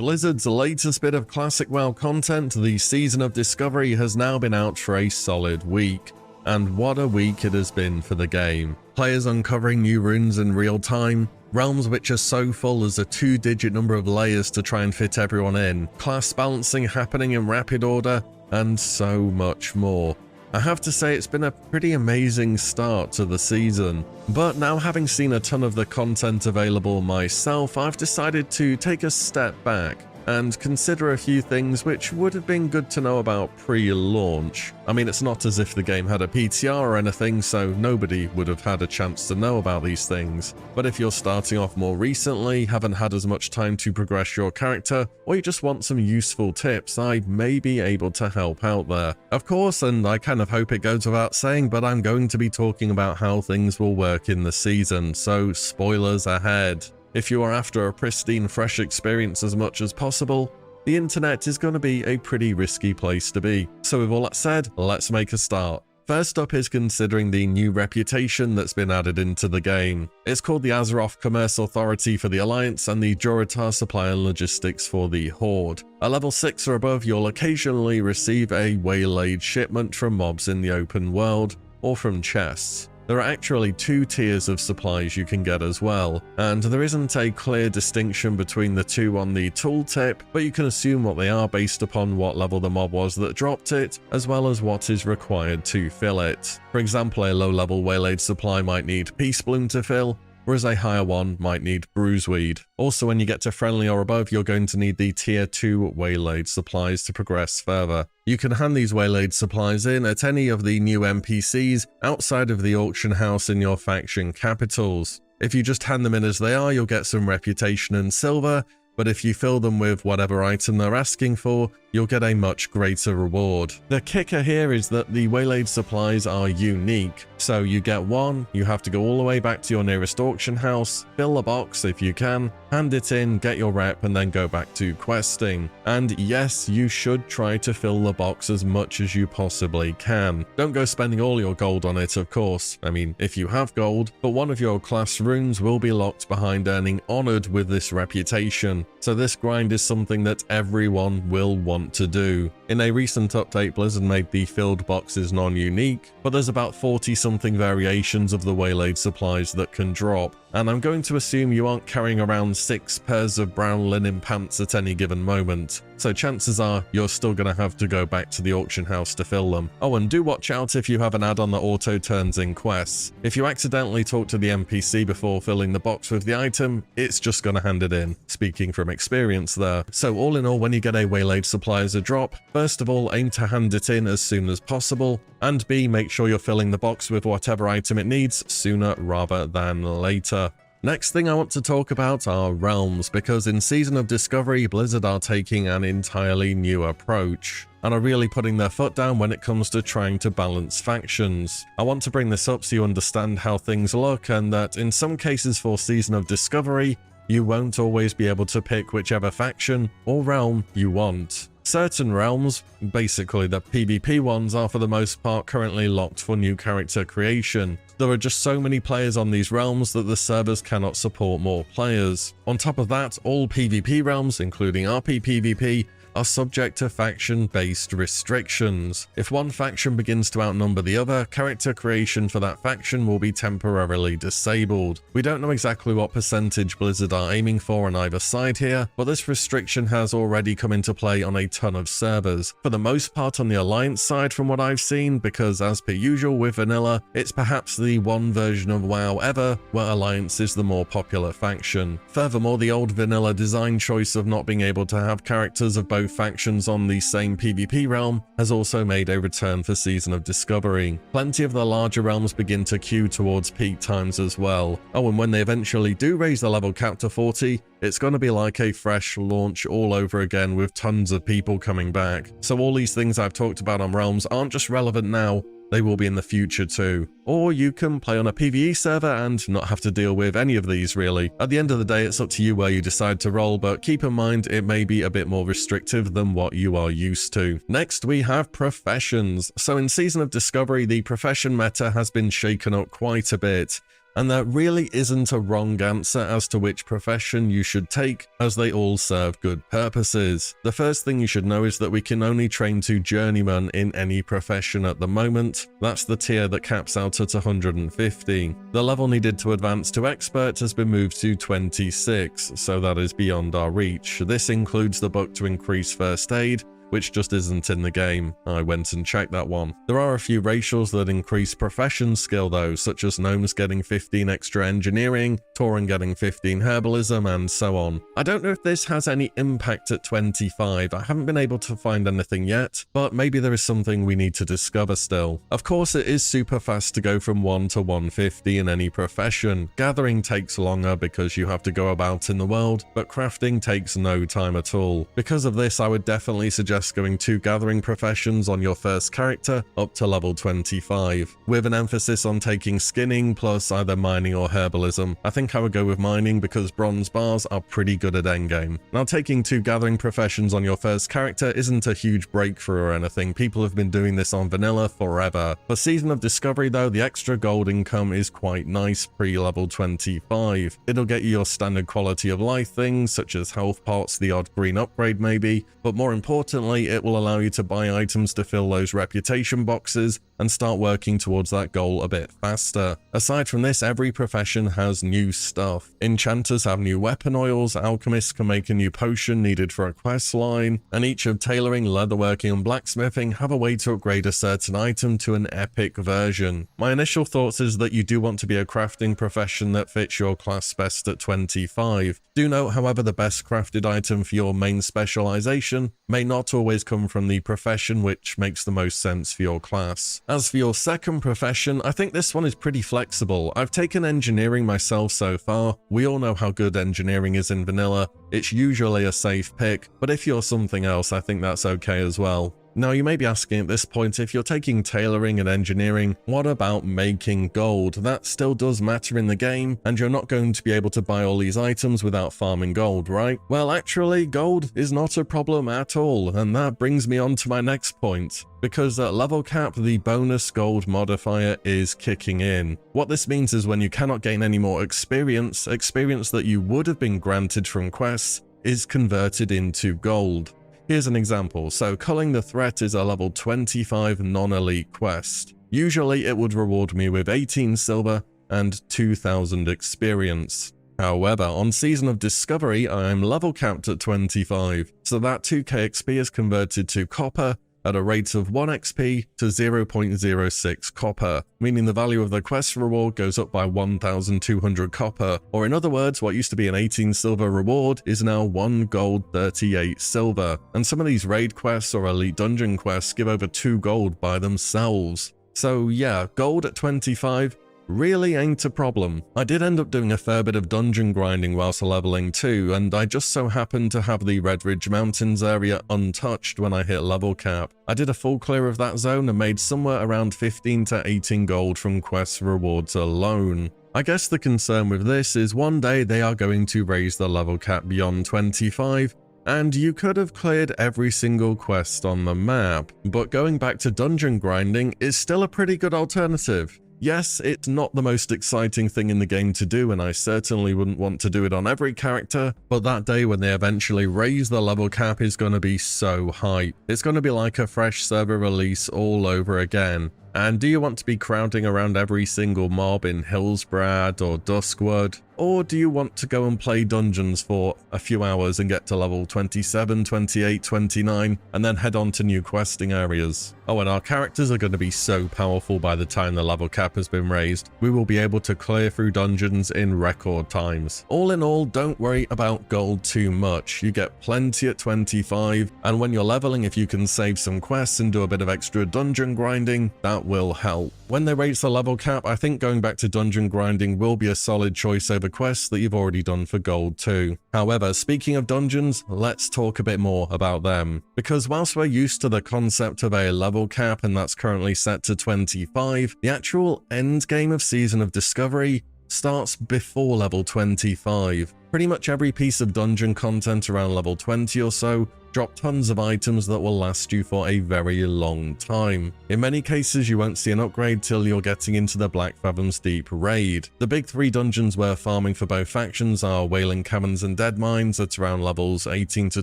Blizzard's latest bit of classic WoW content, the Season of Discovery, has now been out for a solid week. And what a week it has been for the game. Players uncovering new runes in real time, realms which are so full as a 2-digit number of layers to try and fit everyone in, class balancing happening in rapid order, and so much more. I have to say it's been a pretty amazing start to the season, but now having seen a ton of the content available myself, I've decided to take a step back and consider a few things which would have been good to know about pre-launch. I mean, it's not as if the game had a PTR or anything, so nobody would have had a chance to know about these things. But if you're starting off more recently, haven't had as much time to progress your character, or you just want some useful tips, I may be able to help out there. Of course, and I kind of hope it goes without saying, but I'm going to be talking about how things will work in the season, so spoilers ahead. If you are after a pristine, fresh experience as much as possible, the internet is going to be a pretty risky place to be. So with all that said, let's make a start. First up is considering the new reputation that's been added into the game. It's called the Azeroth Commerce Authority for the Alliance and the Durotar Supply and Logistics for the Horde. At level 6 or above, you'll occasionally receive a waylaid shipment from mobs in the open world, or from chests. There are actually 2 tiers of supplies you can get as well, and there isn't a clear distinction between the two on the tooltip, but you can assume what they are based upon what level the mob was that dropped it, as well as what is required to fill it. For example, a low-level waylaid supply might need Peace Bloom to fill, whereas a higher one might need Bruiseweed. Also, when you get to Friendly or above, you're going to need the Tier 2 waylaid supplies to progress further. You can hand these waylaid supplies in at any of the new NPCs outside of the auction house in your faction capitals. If you just hand them in as they are, you'll get some reputation and silver, but if you fill them with whatever item they're asking for, you'll get a much greater reward. The kicker here is that the waylaid supplies are unique, so you get one, you have to go all the way back to your nearest auction house, fill the box if you can, hand it in, get your rep, and then go back to questing. And yes, you should try to fill the box as much as you possibly can. Don't go spending all your gold on it, of course. I mean, if you have gold, but one of your class runes will be locked behind earning honored with this reputation. So this grind is something that everyone will want to do. In a recent update, Blizzard made the filled boxes non-unique, but there's about 40-something variations of the waylaid supplies that can drop, and I'm going to assume you aren't carrying around 6 pairs of brown linen pants at any given moment, so chances are you're still going to have to go back to the auction house to fill them. Oh, and do watch out if you have an add-on that auto-turns in quests. If you accidentally talk to the NPC before filling the box with the item, it's just going to hand it in. Speaking from experience there. So all in all, when you get a waylaid supply as a drop, first of all, aim to hand it in as soon as possible, and B, make sure you're filling the box with whatever item it needs sooner rather than later. Next thing I want to talk about are realms, because in Season of Discovery, Blizzard are taking an entirely new approach, and are really putting their foot down when it comes to trying to balance factions. I want to bring this up so you understand how things look, and that in some cases for Season of Discovery, you won't always be able to pick whichever faction or realm you want. Certain realms, basically the PvP ones, are for the most part currently locked for new character creation. There are just so many players on these realms that the servers cannot support more players. On top of that, all PvP realms, including RP PvP, are subject to faction-based restrictions. If one faction begins to outnumber the other, character creation for that faction will be temporarily disabled. We don't know exactly what percentage Blizzard are aiming for on either side here, but this restriction has already come into play on a ton of servers. For the most part on the Alliance side from what I've seen, because as per usual with vanilla, it's perhaps the one version of WoW ever where Alliance is the more popular faction. Furthermore, the old vanilla design choice of not being able to have characters of both factions on the same PvP realm has also made a return for Season of Discovery. Plenty of the larger realms begin to queue towards peak times as well. Oh, and when they eventually do raise the level cap to 40, it's going to be like a fresh launch all over again with tons of people coming back. So all these things I've talked about on realms aren't just relevant now, they will be in the future too. Or you can play on a PvE server and not have to deal with any of these really. At the end of the day, it's up to you where you decide to roll, but keep in mind it may be a bit more restrictive than what you are used to. Next, we have professions. So in Season of Discovery, the profession meta has been shaken up quite a bit. And there really isn't a wrong answer as to which profession you should take, as they all serve good purposes. The first thing you should know is that we can only train to journeyman in any profession at the moment. That's the tier that caps out at 150. The level needed to advance to expert has been moved to 26, so that is beyond our reach. This includes the book to increase first aid, which just isn't in the game. I went and checked that one. There are a few racials that increase profession skill though, such as gnomes getting 15 extra engineering, Tauren getting 15 herbalism, and so on. I don't know if this has any impact at 25, I haven't been able to find anything yet, but maybe there is something we need to discover still. Of course it is super fast to go from 1 to 150 in any profession. Gathering takes longer because you have to go about in the world, but crafting takes no time at all. Because of this, I would definitely suggest going 2 gathering professions on your first character up to level 25, with an emphasis on taking skinning plus either mining or herbalism. I think I would go with mining because bronze bars are pretty good at endgame. Now, taking 2 gathering professions on your first character isn't a huge breakthrough or anything. People have been doing this on vanilla forever. For Season of Discovery though, the extra gold income is quite nice pre-level 25. It'll get you your standard quality of life things such as health pots, the odd green upgrade maybe, but more importantly, it will allow you to buy items to fill those reputation boxes and start working towards that goal a bit faster. Aside from this, every profession has new stuff. Enchanters have new weapon oils, alchemists can make a new potion needed for a quest line, and each of tailoring, leatherworking, and blacksmithing have a way to upgrade a certain item to an epic version. My initial thoughts is that you do want to be a crafting profession that fits your class best at 25. Do note, however, the best crafted item for your main specialization may not always come from the profession which makes the most sense for your class. As for your second profession, I think this one is pretty flexible. I've taken engineering myself so far. We all know how good engineering is in vanilla. It's usually a safe pick, but if you're something else, I think that's okay as well. Now, you may be asking at this point, if you're taking tailoring and engineering, what about making gold? That still does matter in the game, and you're not going to be able to buy all these items without farming gold, right? Well, actually, gold is not a problem at all, and that brings me on to my next point. Because at level cap, the bonus gold modifier is kicking in. What this means is when you cannot gain any more experience that you would have been granted from quests is converted into gold. Here's an example. So Culling the Threat is a level 25 non-elite quest. Usually it would reward me with 18 silver and 2000 experience. However, on Season of Discovery, I am level capped at 25, so that 2k XP is converted to copper at a rate of 1 XP to 0.06 copper, meaning the value of the quest reward goes up by 1200 copper, or in other words, what used to be an 18 silver reward is now 1 gold 38 silver, and some of these raid quests or elite dungeon quests give over 2 gold by themselves. So yeah, gold at 25 really ain't a problem. I did end up doing a fair bit of dungeon grinding whilst leveling too, and I just so happened to have the Red Ridge Mountains area untouched when I hit level cap. I did a full clear of that zone and made somewhere around 15 to 18 gold from quest rewards alone. I guess the concern with this is one day they are going to raise the level cap beyond 25, and you could have cleared every single quest on the map, but going back to dungeon grinding is still a pretty good alternative. Yes, it's not the most exciting thing in the game to do, and I certainly wouldn't want to do it on every character, but that day when they eventually raise the level cap is going to be so hype. It's going to be like a fresh server release all over again. And do you want to be crowding around every single mob in Hillsbrad or Duskwood? Or do you want to go and play dungeons for a few hours and get to level 27, 28, 29, and then head on to new questing areas? Oh, and our characters are going to be so powerful by the time the level cap has been raised. We will be able to clear through dungeons in record times. All in all, don't worry about gold too much. You get plenty at 25, and when you're leveling, if you can save some quests and do a bit of extra dungeon grinding, that will help. When they raise the level cap, I think going back to dungeon grinding will be a solid choice over quests that you've already done for gold too. However, speaking of dungeons, let's talk a bit more about them. Because whilst we're used to the concept of a level cap and that's currently set to 25, the actual end game of Season of Discovery starts before level 25. Pretty much every piece of dungeon content around level 20 or so drop tons of items that will last you for a very long time. In many cases, you won't see an upgrade till you're getting into the Black Fathoms Deep raid. The big 3 dungeons where farming for both factions are Wailing Caverns and Dead Mines at around levels 18 to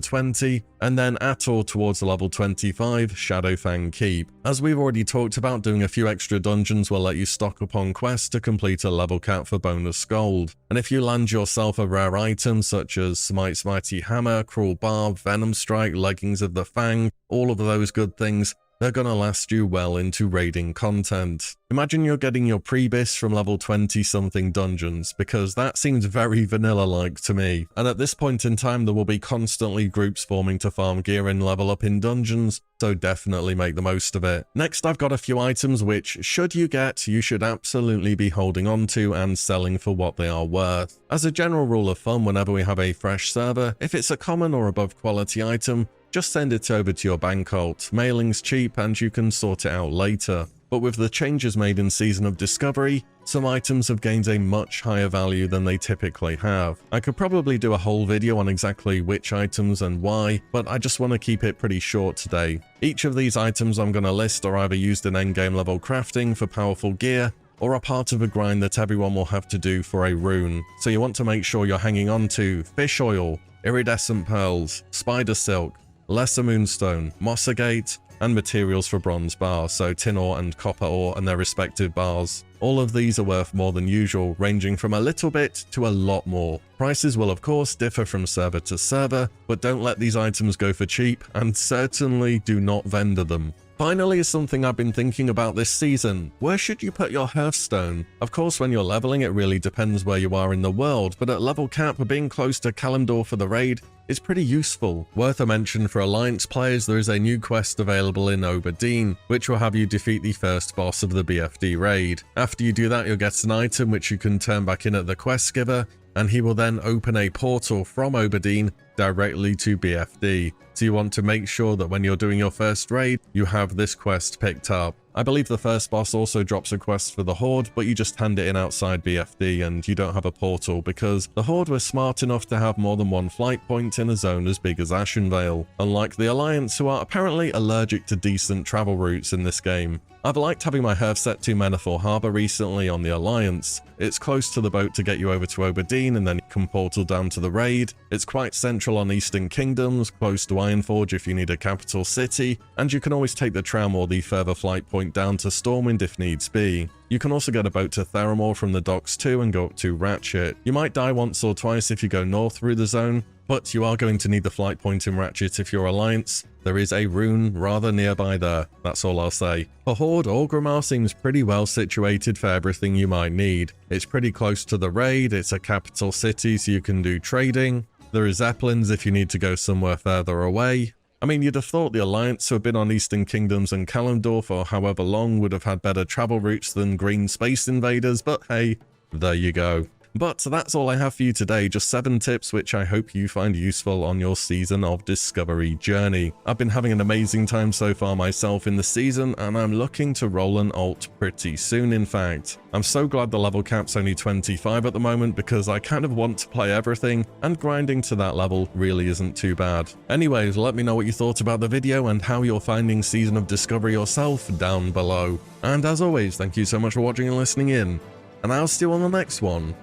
20, and then at or towards level 25, Shadowfang Keep. As we've already talked about, doing a few extra dungeons will let you stock up on quests to complete a level cap for bonus gold. And if you land yourself a rare item such as Smite's Mighty Hammer, Cruel Barb, Venom Strike, Leggings of the Fang, all of those good things, they're gonna last you well into raiding content. Imagine you're getting your pre-bis from level 20 something dungeons, because that seems very vanilla-like to me. And at this point in time, there will be constantly groups forming to farm gear and level up in dungeons, so definitely make the most of it. Next, I've got a few items which, should you get, you should absolutely be holding on to and selling for what they are worth. As a general rule of thumb, whenever we have a fresh server, if it's a common or above quality item, just send it over to your bank alt. Mailing's cheap and you can sort it out later. But with the changes made in Season of Discovery, some items have gained a much higher value than they typically have. I could probably do a whole video on exactly which items and why, but I just want to keep it pretty short today. Each of these items I'm going to list are either used in endgame level crafting for powerful gear, or are part of a grind that everyone will have to do for a rune. So you want to make sure you're hanging on to fish oil, iridescent pearls, spider silk, lesser moonstone, mossagate, and materials for bronze bars, so tin ore and copper ore and their respective bars. All of these are worth more than usual, ranging from a little bit to a lot more. Prices will of course differ from server to server, but don't let these items go for cheap, and certainly do not vendor them. Finally is something I've been thinking about this season. Where should you put your hearthstone? Of course, when you're leveling, it really depends where you are in the world, but at level cap, being close to Kalimdor for the raid is pretty useful. Worth a mention for Alliance players, there is a new quest available in Oberdeen, which will have you defeat the first boss of the BFD raid. After you do that, you'll get an item which you can turn back in at the quest giver, and he will then open a portal from Oberdeen directly to BFD. So you want to make sure that when you're doing your first raid, you have this quest picked up. I believe the first boss also drops a quest for the Horde, but you just hand it in outside BFD and you don't have a portal because the Horde was smart enough to have more than one flight point in a zone as big as Ashenvale, unlike the Alliance, who are apparently allergic to decent travel routes in this game. I've liked having my Hearth set to Menethor Harbour recently on the Alliance. It's close to the boat to get you over to Oberdeen and then you can portal down to the raid. It's quite central on Eastern Kingdoms, close to Ironforge if you need a capital city, and you can always take the tram or the further flight point down to Stormwind if needs be. You can also get a boat to Theramore from the docks too and go up to Ratchet. You might die once or twice if you go north through the zone, but you are going to need the flight point in Ratchet if you're Alliance. There is a rune rather nearby there, that's all I'll say. For Horde, Orgrimmar seems pretty well situated for everything you might need. It's pretty close to the raid, it's a capital city so you can do trading. There is Zeppelins if you need to go somewhere further away. I mean, you'd have thought the Alliance, who have been on Eastern Kingdoms and Kalimdor for however long, would have had better travel routes than Green Space Invaders, but hey, there you go. But that's all I have for you today, just 7 tips which I hope you find useful on your Season of Discovery journey. I've been having an amazing time so far myself in the season, and I'm looking to roll an alt pretty soon in fact. I'm so glad the level cap's only 25 at the moment because I kind of want to play everything, and grinding to that level really isn't too bad. Anyways, let me know what you thought about the video and how you're finding Season of Discovery yourself down below. And as always, thank you so much for watching and listening in, and I'll see you on the next one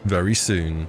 very soon.